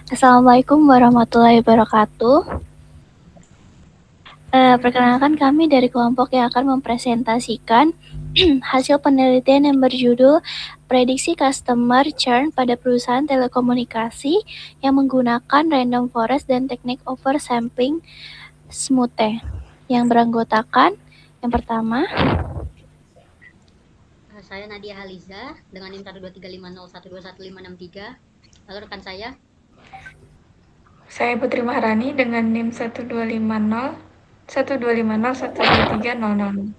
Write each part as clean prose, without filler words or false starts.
Assalamualaikum warahmatullahi wabarakatuh. Perkenalkan kami dari kelompok yang akan mempresentasikan hasil penelitian yang berjudul Prediksi Customer Churn pada Perusahaan Telekomunikasi yang menggunakan Random Forest dan Teknik Oversampling SMUTE yang beranggotakan yang pertama Saya Nadia Haliza dengan NIM 12350121563. Lalu rekan saya. Saya Putri Maharani dengan NIM 125012300.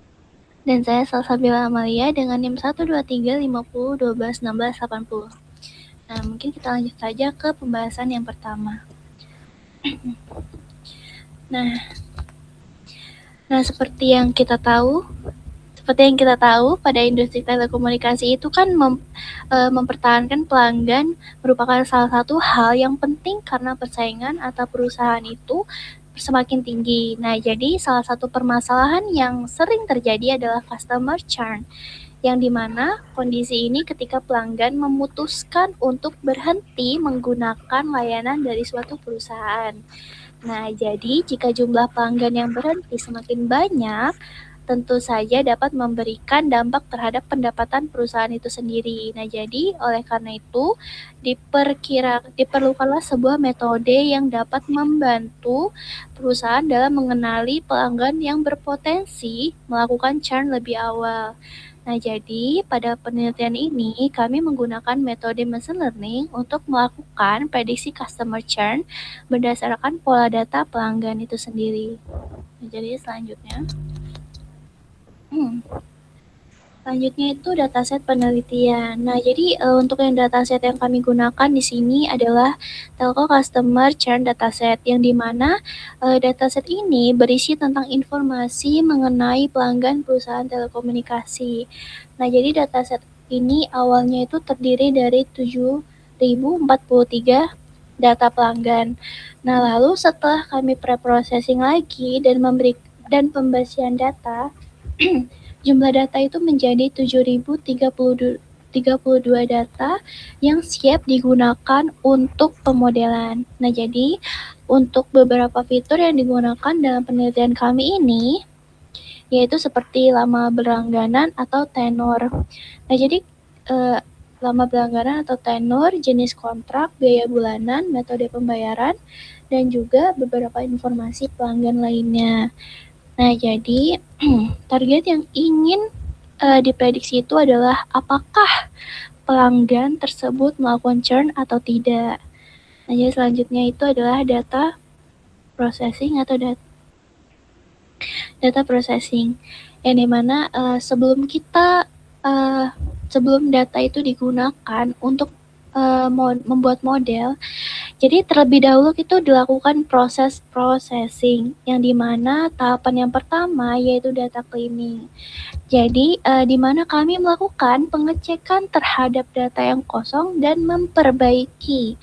dan saya Salsabila Amalia dengan NIM 12350121680. Nah, mungkin kita lanjut saja ke pembahasan yang pertama. Nah, seperti yang kita tahu pada industri telekomunikasi itu kan mempertahankan pelanggan merupakan salah satu hal yang penting karena persaingan antar perusahaan itu semakin tinggi. Nah, jadi salah satu permasalahan yang sering terjadi adalah customer churn, yang dimana kondisi ini ketika pelanggan memutuskan untuk berhenti menggunakan layanan dari suatu perusahaan. Nah, jadi jika jumlah pelanggan yang berhenti semakin banyak, tentu saja dapat memberikan dampak terhadap pendapatan perusahaan itu sendiri. Nah, jadi oleh karena itu diperlukanlah sebuah metode yang dapat membantu perusahaan dalam mengenali pelanggan yang berpotensi melakukan churn lebih awal. Nah, jadi pada penelitian ini kami menggunakan metode machine learning untuk melakukan prediksi customer churn berdasarkan pola data pelanggan itu sendiri. Nah, jadi selanjutnya itu dataset penelitian. Nah, jadi untuk yang dataset yang kami gunakan di sini adalah Telco Customer Churn Dataset, yang dimana dataset ini berisi tentang informasi mengenai pelanggan perusahaan telekomunikasi. Nah, jadi dataset ini awalnya itu terdiri dari 7.043 data pelanggan. Nah, lalu setelah kami preprocessing lagi dan pembasian data, jumlah data itu menjadi 7.032 data yang siap digunakan untuk pemodelan. Nah, jadi untuk beberapa fitur yang digunakan dalam penelitian kami ini, yaitu seperti lama berlangganan atau tenor. Nah, jadi lama berlangganan atau tenor, jenis kontrak, biaya bulanan, metode pembayaran, dan juga beberapa informasi pelanggan lainnya. Nah, jadi target yang ingin diprediksi itu adalah apakah pelanggan tersebut melakukan churn atau tidak. Nah, jadi selanjutnya itu adalah data processing atau data processing, yang dimana sebelum data itu digunakan untuk membuat model, jadi terlebih dahulu itu dilakukan proses processing, yang dimana tahapan yang pertama yaitu data cleaning. Jadi di mana kami melakukan pengecekan terhadap data yang kosong dan memperbaiki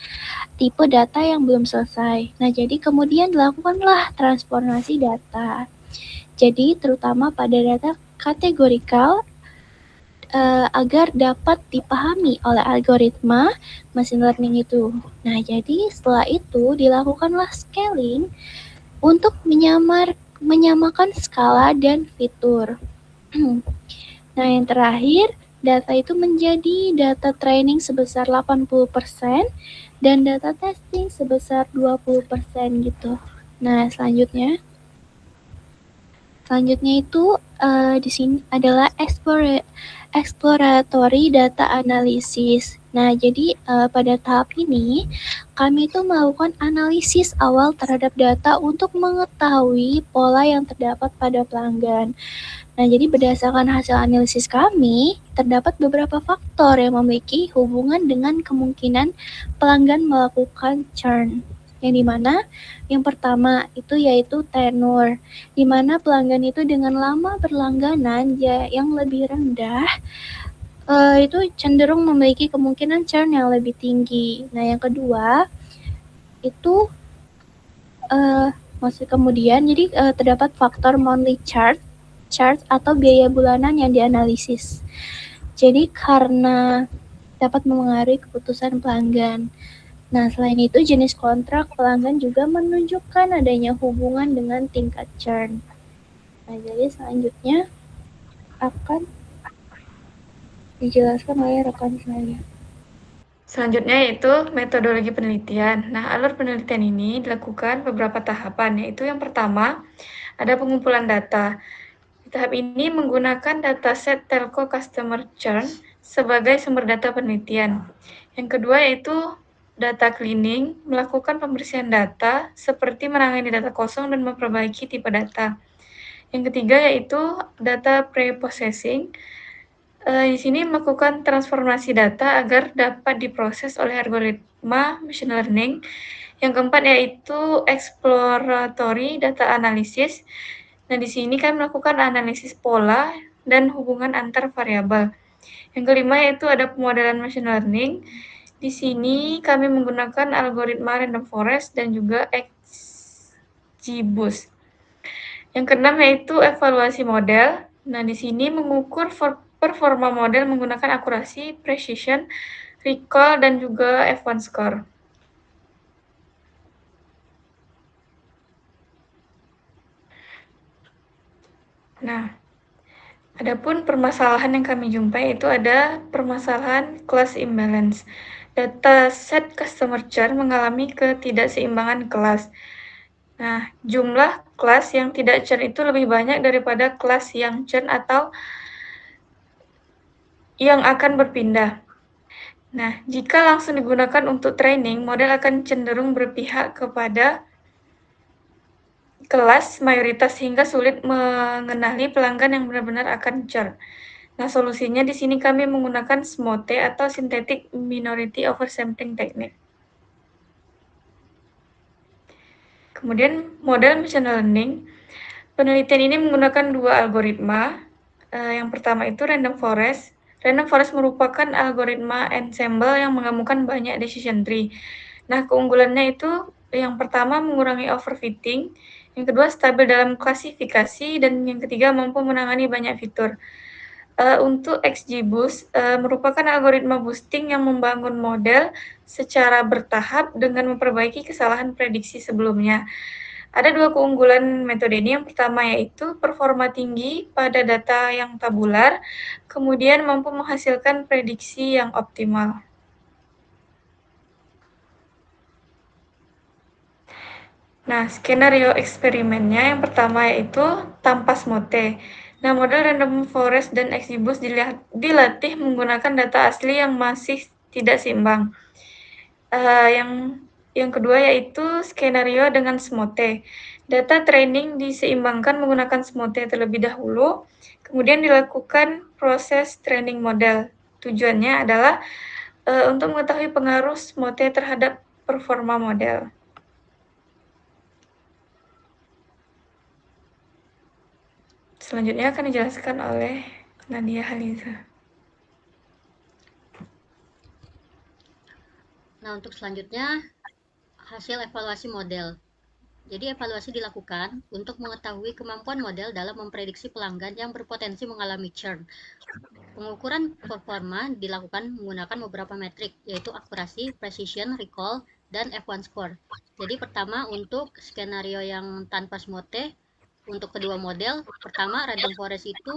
tipe data yang belum selesai. Nah, jadi kemudian dilakukanlah transformasi data. Jadi terutama pada data kategorikal agar dapat dipahami oleh algoritma machine learning itu. Nah, jadi setelah itu dilakukanlah scaling untuk menyamakan skala dan fitur. Nah, yang terakhir, data itu menjadi data training sebesar 80% dan data testing sebesar 20% gitu. Nah, selanjutnya itu di sini adalah exploratory data analysis. Nah, jadi pada tahap ini kami itu melakukan analisis awal terhadap data untuk mengetahui pola yang terdapat pada pelanggan. Nah, jadi berdasarkan hasil analisis kami, terdapat beberapa faktor yang memiliki hubungan dengan kemungkinan pelanggan melakukan churn. Yang dimana yang pertama itu yaitu tenor, di mana pelanggan itu dengan lama berlangganan yang lebih rendah itu cenderung memiliki kemungkinan churn yang lebih tinggi. Nah, yang kedua itu kemudian jadi terdapat faktor monthly charge atau biaya bulanan yang dianalisis. Jadi karena dapat memengaruhi keputusan pelanggan. Nah, selain itu jenis kontrak pelanggan juga menunjukkan adanya hubungan dengan tingkat churn. Nah, jadi selanjutnya akan dijelaskan oleh rekan saya. Selanjutnya yaitu metodologi penelitian. Nah, alur penelitian ini dilakukan beberapa tahapan, yaitu yang pertama ada pengumpulan data. Di tahap ini menggunakan dataset telco customer churn sebagai sumber data penelitian. Yang kedua yaitu data cleaning, melakukan pembersihan data seperti menangani data kosong dan memperbaiki tipe data. Yang ketiga yaitu data pre-processing. Di sini melakukan transformasi data agar dapat diproses oleh algoritma machine learning. Yang keempat yaitu exploratory data analysis. Nah, di sini kami melakukan analisis pola dan hubungan antar variabel. Yang kelima yaitu ada pemodelan machine learning. Di sini kami menggunakan algoritma random forest dan juga XGBoost. Yang keenam yaitu evaluasi model. Nah, di sini mengukur performa model menggunakan akurasi, precision, recall, dan juga F1 score. Nah, adapun permasalahan yang kami jumpai itu ada permasalahan class imbalance. Dataset customer churn mengalami ketidakseimbangan kelas. Nah, jumlah kelas yang tidak churn itu lebih banyak daripada kelas yang churn atau yang akan berpindah. Nah, jika langsung digunakan untuk training, model akan cenderung berpihak kepada kelas mayoritas hingga sulit mengenali pelanggan yang benar-benar akan churn. Nah, solusinya di sini kami menggunakan SMOTE atau Synthetic Minority Oversampling Technique. Kemudian model machine learning. Penelitian ini menggunakan dua algoritma. Yang pertama itu random forest. Random forest merupakan algoritma ensemble yang menggabungkan banyak decision tree. Nah, keunggulannya itu yang pertama mengurangi overfitting, yang kedua stabil dalam klasifikasi, dan yang ketiga mampu menangani banyak fitur. Untuk XGBoost merupakan algoritma boosting yang membangun model secara bertahap dengan memperbaiki kesalahan prediksi sebelumnya. Ada dua keunggulan metode ini. Yang pertama yaitu performa tinggi pada data yang tabular, kemudian mampu menghasilkan prediksi yang optimal. Nah, skenario eksperimennya yang pertama yaitu tanpa SMOTE. Nah, model random forest dan XGBoost dilatih menggunakan data asli yang masih tidak seimbang. Yang kedua yaitu skenario dengan SMOTE. Data training diseimbangkan menggunakan SMOTE terlebih dahulu, kemudian dilakukan proses training model. Tujuannya adalah untuk mengetahui pengaruh SMOTE terhadap performa model. Selanjutnya akan dijelaskan oleh Nadia Haliza. Nah, untuk selanjutnya hasil evaluasi model. Jadi evaluasi dilakukan untuk mengetahui kemampuan model dalam memprediksi pelanggan yang berpotensi mengalami churn. Pengukuran performa dilakukan menggunakan beberapa metrik, yaitu akurasi, precision, recall, dan F1 score. Jadi pertama untuk skenario yang tanpa SMOTE, untuk kedua model, pertama random forest itu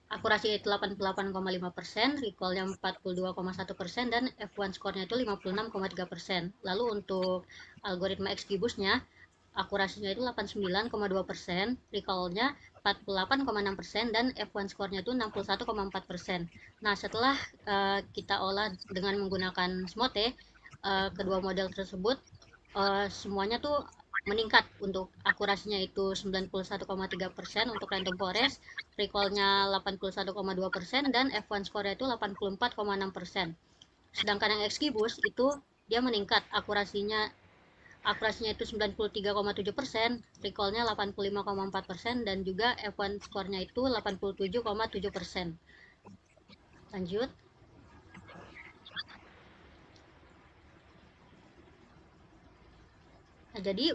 akurasi itu 88,5%, recallnya 42,1%, dan F1 score-nya itu 56,3%. Lalu untuk algoritma XGBoost-nya, akurasinya itu 89,2%, recall-nya 48,6%, dan F1 score-nya itu 61,4%. Nah, setelah kita olah dengan menggunakan SMOTE, kedua model tersebut semuanya tuh meningkat. Untuk akurasinya itu 91,3% untuk random forest, recall-nya 81,2%, dan F1 score-nya itu 84,6%. Sedangkan yang XGBoost itu dia meningkat, akurasinya itu 93,7%, recall-nya 85,4%, dan juga F1 score-nya itu 87,7%. Lanjut. Nah, jadi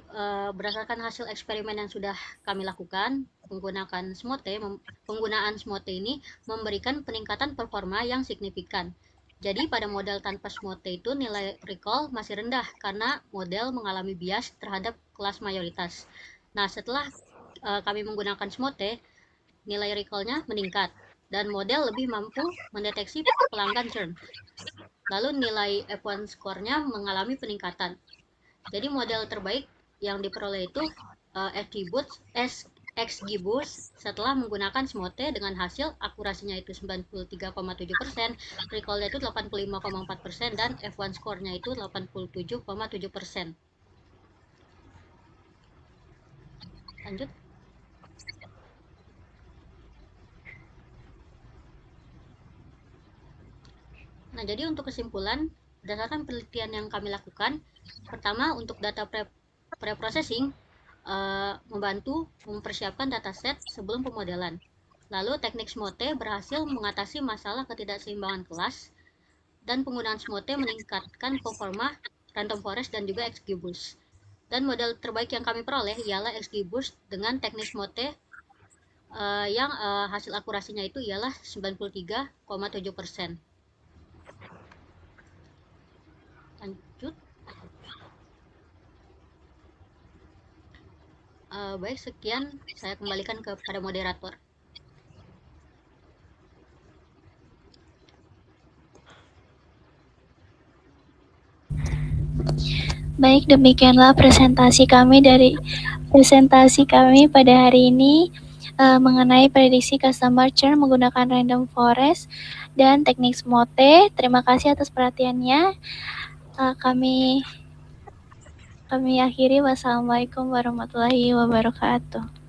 berdasarkan hasil eksperimen yang sudah kami lakukan menggunakan SMOTE, penggunaan SMOTE ini memberikan peningkatan performa yang signifikan. Jadi pada model tanpa SMOTE itu nilai recall masih rendah karena model mengalami bias terhadap kelas mayoritas. Nah, setelah kami menggunakan SMOTE, nilai recall-nya meningkat dan model lebih mampu mendeteksi pelanggan churn. Lalu nilai F1 score-nya mengalami peningkatan. Jadi model terbaik yang diperoleh itu XGBoost setelah menggunakan SMOTE dengan hasil akurasinya itu 93,7%, recall-nya itu 85,4% dan F1 score-nya itu 87,7%. Lanjut. Nah, jadi untuk kesimpulan, berdasarkan penelitian yang kami lakukan, pertama untuk data pre-processing membantu mempersiapkan dataset sebelum pemodelan. Lalu teknik SMOTE berhasil mengatasi masalah ketidakseimbangan kelas dan penggunaan SMOTE meningkatkan performa random forest dan juga XGBoost. Dan model terbaik yang kami peroleh ialah XGBoost dengan teknik SMOTE yang hasil akurasinya itu ialah 93,7%. Lanjut. Baik, sekian saya kembalikan kepada moderator. Baik, demikianlah presentasi kami pada hari ini mengenai prediksi customer churn menggunakan random forest dan teknik SMOTE. Terima kasih atas perhatiannya. Kami akhiri. Wassalamualaikum warahmatullahi wabarakatuh.